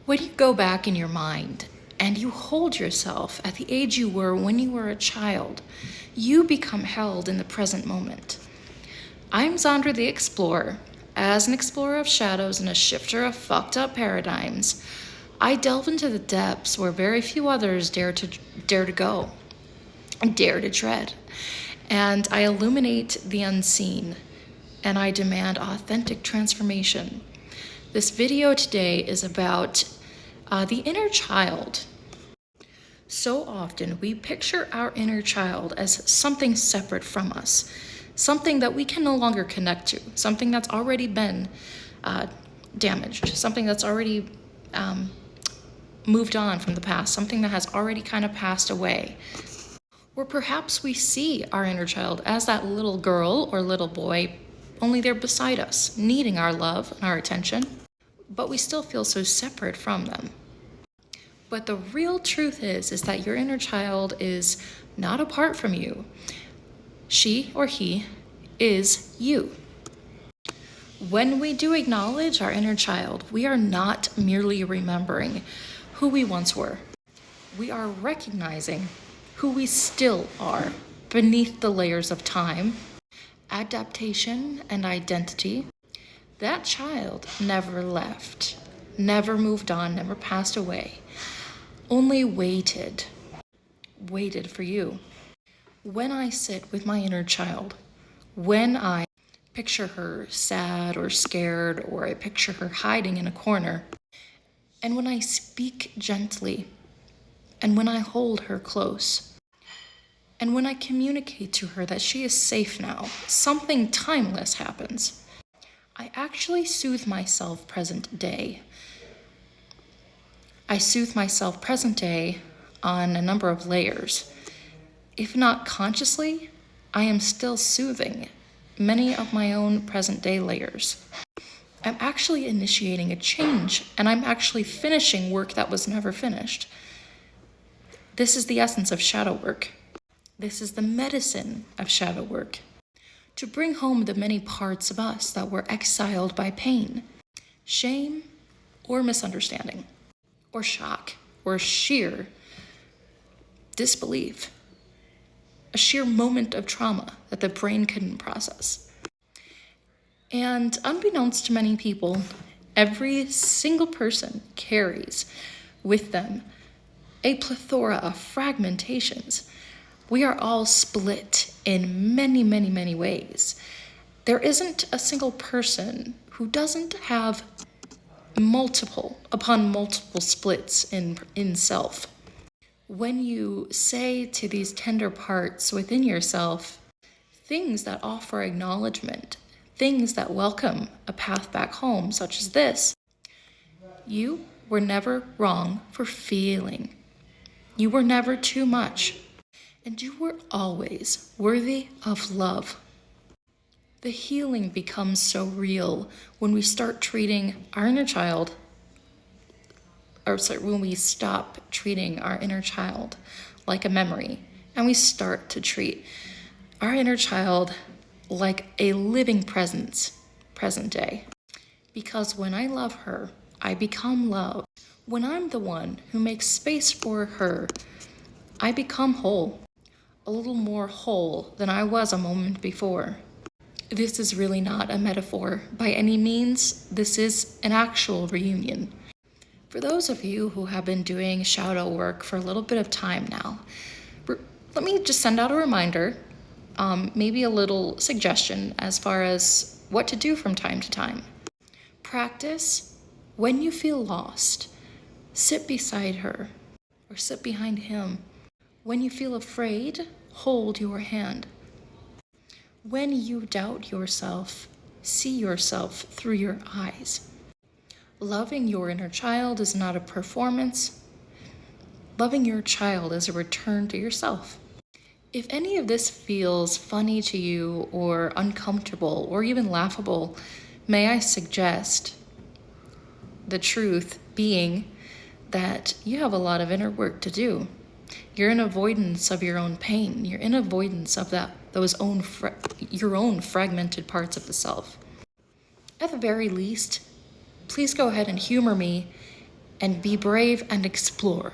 When you go back in your mind and you hold yourself at the age you were when you were a child, you become held in the present moment. I'm Xandra the Explorer. As an explorer of shadows and a shifter of fucked up paradigms, I delve into the depths where very few others dare to go, dare to tread. And I illuminate the unseen, and I demand authentic transformation. This video today is about the inner child. So often we picture our inner child as something separate from us, something that we can no longer connect to, something that's already been damaged, something that's already moved on from the past, something that has already kind of passed away. Or perhaps we see our inner child as that little girl or little boy, only they're beside us, needing our love and our attention, but we still feel so separate from them. But the real truth is that your inner child is not apart from you. She or he is you. When we do acknowledge our inner child, we are not merely remembering who we once were. We are recognizing who we still are beneath the layers of time, adaptation, and identity. That child never left, never moved on, never passed away, only waited for you. When I sit with my inner child, when I picture her sad or scared, or I picture her hiding in a corner, and when I speak gently, and when I hold her close, and when I communicate to her that she is safe now, something timeless happens. I actually soothe myself present day. I soothe myself present day on a number of layers. If not consciously, I am still soothing many of my own present day layers. I'm actually initiating a change, and I'm actually finishing work that was never finished. This is the essence of shadow work. This is the medicine of shadow work. To bring home the many parts of us that were exiled by pain, shame, or misunderstanding, or shock, or sheer disbelief. A sheer moment of trauma that the brain couldn't process. And unbeknownst to many people, every single person carries with them a plethora of fragmentations. We are all split in many, many, many ways. There isn't a single person who doesn't have multiple upon multiple splits in self. When you say to these tender parts within yourself things that offer acknowledgement, things that welcome a path back home, such as this, you were never wrong for feeling. You were never too much. And you were always worthy of love. The healing becomes so real when we start treating our inner child, when we stop treating our inner child like a memory, and we start to treat our inner child like a living presence, present day. Because when I love her, I become love. When I'm the one who makes space for her, I become whole. A little more whole than I was a moment before. This is really not a metaphor by any means. This is an actual reunion. For those of you who have been doing shadow work for a little bit of time now, let me just send out a reminder, maybe a little suggestion as far as what to do from time to time. Practice when you feel lost. Sit beside her or sit behind him. When you feel afraid, hold your hand. When you doubt yourself, see yourself through your eyes. Loving your inner child is not a performance. Loving your child is a return to yourself. If any of this feels funny to you or uncomfortable or even laughable, may I suggest the truth being that you have a lot of inner work to do. You're in avoidance of your own pain. You're in avoidance of your own fragmented parts of the self. At the very least, please go ahead and humor me and be brave and explore.